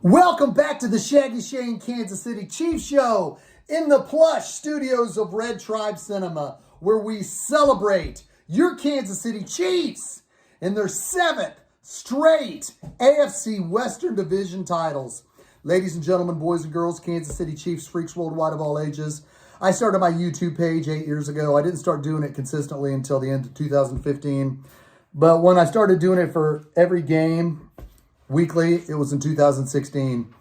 Welcome back to the Shaggyshane Kansas City Chiefs Show in the plush studios of Red Tribe Cinema, where we celebrate your Kansas City Chiefs in their 7th straight AFC Western Division titles. Ladies and gentlemen, boys and girls, Kansas City Chiefs freaks worldwide of all ages. I started my YouTube page 8 years ago. I didn't start doing it consistently until the end of 2015. But when I started doing it for every game, weekly, it was in 2016.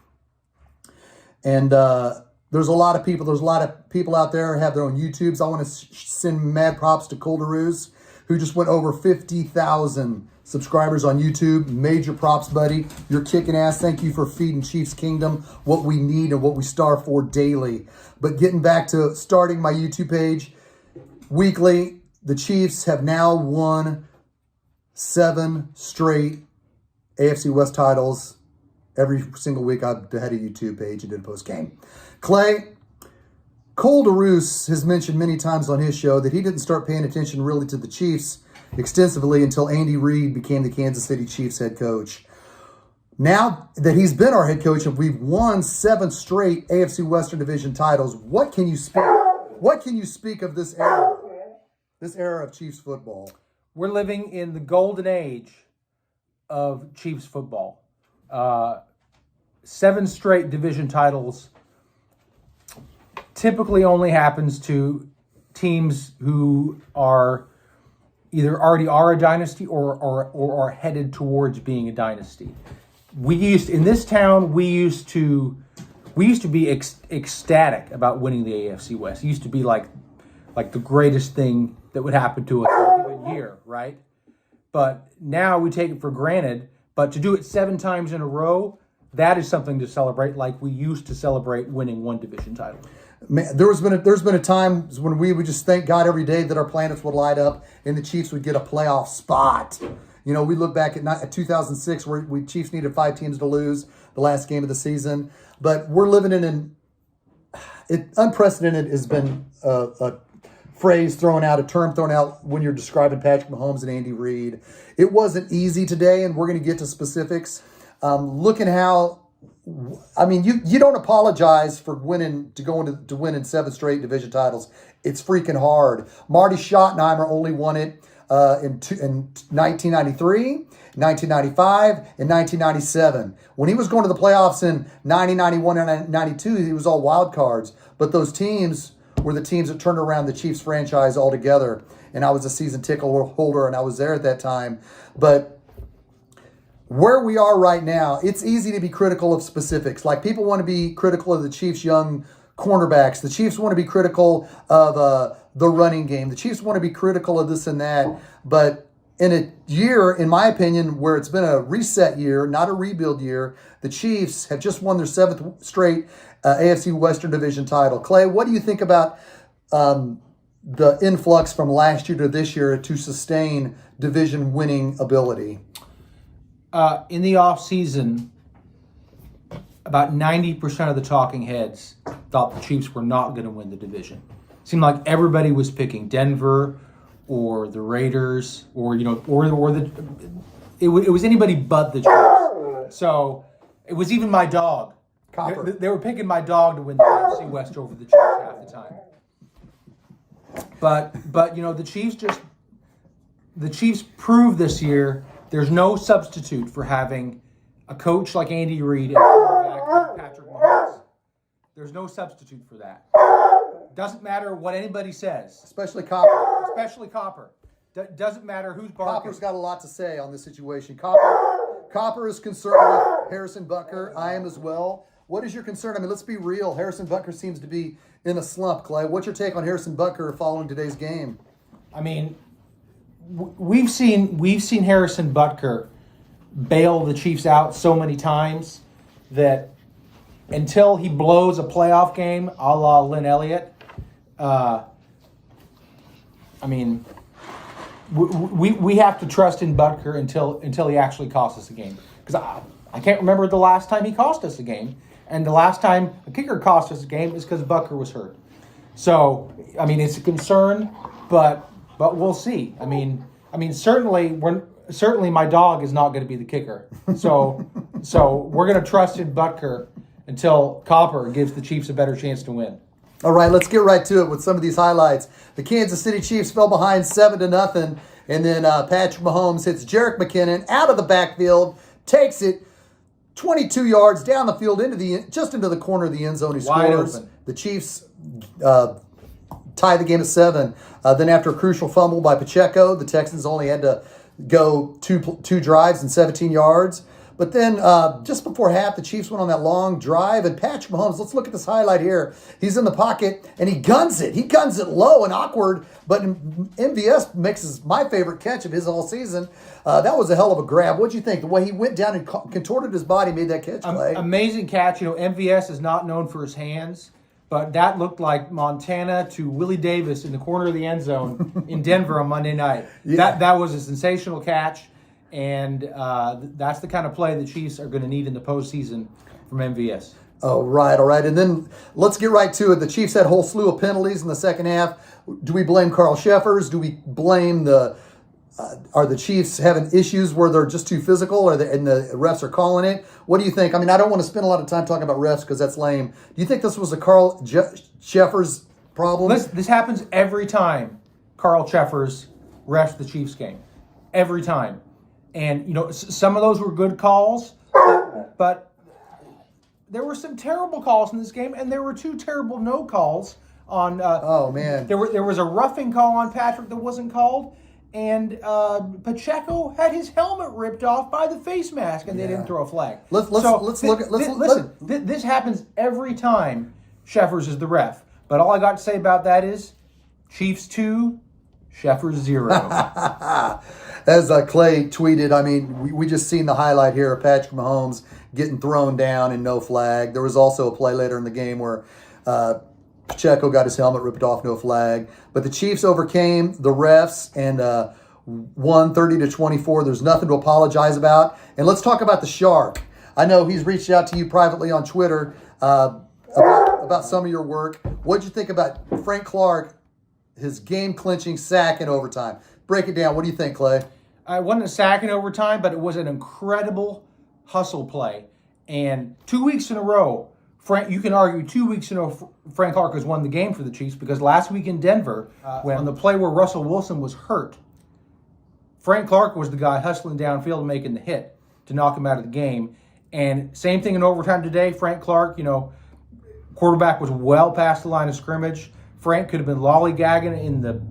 And there's a lot of people out there who have their own YouTubes. I want to send mad props to Colderoos, who just went over 50,000 subscribers on YouTube. Major props, buddy. You're kicking ass. Thank you for feeding Chiefs Kingdom what we need and what we starve for daily. But getting back to starting my YouTube page weekly, the Chiefs have now won 7 straight AFC West titles. Every single week I've had a YouTube page and did a Postgame. Clay, Colderoos has mentioned many times on his show that he didn't start paying attention really to the Chiefs extensively until Andy Reid became the Kansas City Chiefs head coach. Now that he's been our head coach and we've won 7 straight AFC Western Division titles, what can you speak of this era of Chiefs football? We're living in the golden age of Chiefs football. 7 straight division titles typically only happens to teams who are either already are a dynasty or are headed towards being a dynasty. In this town, we used to be ecstatic about winning the AFC West. It used to be like the greatest thing that would happen to us in a given year, right? But now we take it for granted. But to do it 7 times in a row, that is something to celebrate, like we used to celebrate winning 1 division title. Man, there's been a time when we would just thank God every day that our planets would light up and the Chiefs would get a playoff spot. You know, we look back at 2006 where Chiefs needed 5 teams to lose the last game of the season. But we're living in unprecedented has been a phrase thrown out, a term thrown out when you're describing Patrick Mahomes and Andy Reid. It wasn't easy today, and we're going to get to specifics. Looking how, I mean, you don't apologize for winning to win in 7 straight division titles. It's freaking hard. Marty Schottenheimer only won it in 1993, 1995, and 1997. When he was going to the playoffs in 90, 91, and 92, he was all wild cards. But those teams were the teams that turned around the Chiefs franchise altogether. And I was a season ticket holder, and I was there at that time. But where we are right now, it's easy to be critical of specifics. Like, people want to be critical of the Chiefs' young cornerbacks. The Chiefs want to be critical of the running game. The Chiefs want to be critical of this and that. But in a year, in my opinion, where it's been a reset year, not a rebuild year, the Chiefs have just won their 7th straight AFC Western Division title. Clay, what do you think about the influx from last year to this year to sustain division winning ability? In the offseason, about 90% of the talking heads thought the Chiefs were not going to win the division. It seemed like everybody was picking Denver or the Raiders or it was anybody but the Chiefs. So it was even my dog. Copper. They were picking my dog to win the AFC West over the Chiefs half the time. But you know, the Chiefs proved this year there's no substitute for having a coach like Andy Reid and a quarterback like Patrick Mahomes. There's no substitute for that. Doesn't matter what anybody says. Especially Copper. Doesn't matter who's barking. Copper's got a lot to say on this situation. Copper is concerned with Harrison Butker. I am as well. What is your concern? I mean, let's be real. Harrison Butker seems to be in a slump, Clay. What's your take on Harrison Butker following today's game? I mean, we've seen Harrison Butker bail the Chiefs out so many times that until he blows a playoff game a la Lynn Elliott, I mean, we have to trust in Butker until he actually costs us a game. Because I can't remember the last time he cost us a game. And the last time a kicker cost us a game is because Butker was hurt. So, I mean, it's a concern, but we'll see. I mean, certainly certainly my dog is not going to be the kicker. So we're going to trust in Butker until Copper gives the Chiefs a better chance to win. All right, let's get right to it with some of these highlights. The Kansas City Chiefs fell behind 7-0, and then Patrick Mahomes hits Jerick McKinnon out of the backfield, takes it 22 yards down the field into the corner of the end zone. He Wide scores. open. The Chiefs tie the game at 7. Then after a crucial fumble by Pacheco, the Texans only had to go two drives and 17 yards. But then just before half, the Chiefs went on that long drive, and Patrick Mahomes, let's look at this highlight here. He's in the pocket, and he guns it. He guns it low and awkward, but MVS makes my favorite catch of his all season. That was a hell of a grab. What'd you think? The way he went down and contorted his body, made that catch play. Amazing catch. MVS is not known for his hands, but that looked like Montana to Willie Davis in the corner of the end zone in Denver on Monday night. Yeah. That was a sensational catch. And that's the kind of play the Chiefs are going to need in the postseason from MVS. All right. And then let's get right to it. The Chiefs had a whole slew of penalties in the second half. Do we blame Carl Sheffers? Do we blame are the Chiefs having issues where they're just too physical, and the refs are calling it? What do you think? I mean, I don't want to spend a lot of time talking about refs because that's lame. Do you think this was a Carl Sheffers problem? This happens every time Carl Sheffers refs the Chiefs game. Every time. And, some of those were good calls, but there were some terrible calls in this game, and there were 2 terrible no calls on... oh, man. There was a roughing call on Patrick that wasn't called, and Pacheco had his helmet ripped off by the face mask, and they didn't throw a flag. This happens every time Sheffers is the ref. But all I got to say about that is Chiefs 2, Sheffers 0. As Clay tweeted, I mean, we just seen the highlight here of Patrick Mahomes getting thrown down and no flag. There was also a play later in the game where Pacheco got his helmet ripped off, no flag. But the Chiefs overcame the refs and won 30-24. There's nothing to apologize about. And let's talk about the Shark. I know he's reached out to you privately on Twitter about some of your work. What'd you think about Frank Clark, his game-clinching sack in overtime? Break it down. What do you think, Clay? It wasn't a sack in overtime, but it was an incredible hustle play. And 2 weeks in a row, you can argue 2 weeks in a row, Frank Clark has won the game for the Chiefs, because last week in Denver, when on the play where Russell Wilson was hurt, Frank Clark was the guy hustling downfield and making the hit to knock him out of the game. And same thing in overtime today. Frank Clark, quarterback was well past the line of scrimmage. Frank could have been lollygagging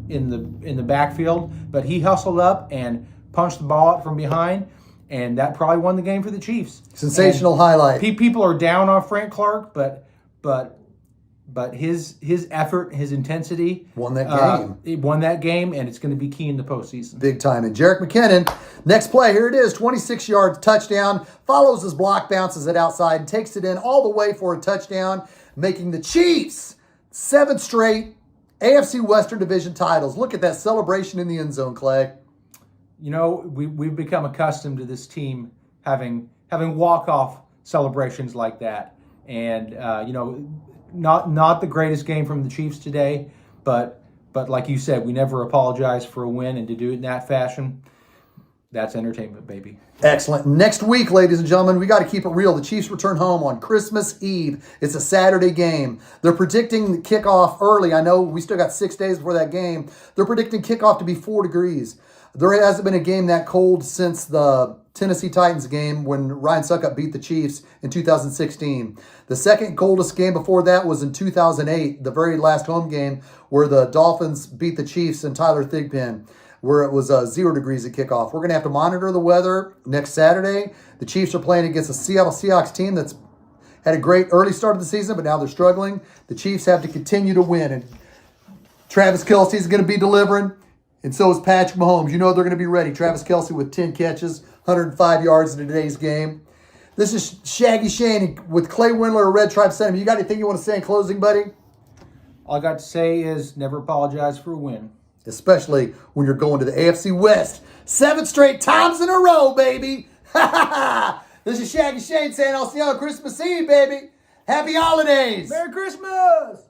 in the backfield, but he hustled up and punched the ball out from behind, and that probably won the game for the Chiefs. Sensational highlight. People are down on Frank Clark, but his effort, his intensity won that game. It won that game, and it's going to be key in the postseason. Big time. And Jerick McKinnon, next play, here it is, 26 yards, touchdown, follows his block, bounces it outside, and takes it in all the way for a touchdown, making the Chiefs 7 straight AFC West Division titles. Look at that celebration in the end zone, Clay. We've become accustomed to this team having walk-off celebrations like that. And, not the greatest game from the Chiefs today, but like you said, we never apologize for a win, and to do it in that fashion, that's entertainment, baby. Excellent. Next week, ladies and gentlemen, we got to keep it real. The Chiefs return home on Christmas Eve. It's a Saturday game. They're predicting the kickoff early. I know we still got 6 days before that game. They're predicting kickoff to be 4 degrees. There hasn't been a game that cold since the Tennessee Titans game when Ryan Suckup beat the Chiefs in 2016. The second coldest game before that was in 2008, the very last home game where the Dolphins beat the Chiefs in Tyler Thigpen, where it was 0 degrees at kickoff. We're going to have to monitor the weather next Saturday. The Chiefs are playing against a Seattle Seahawks team that's had a great early start of the season, but now they're struggling. The Chiefs have to continue to win, and Travis Kelce is going to be delivering, and so is Patrick Mahomes. They're going to be ready. Travis Kelce with 10 catches, 105 yards in today's game. This is Shaggyshane with Clay Wendler of Red Tribe Cinema. You got anything you want to say in closing, buddy? All I got to say is never apologize for a win. Especially when you're going to the AFC West. 7 straight times in a row, baby. This is Shaggyshane saying I'll see you on Christmas Eve, baby. Happy holidays. Merry Christmas.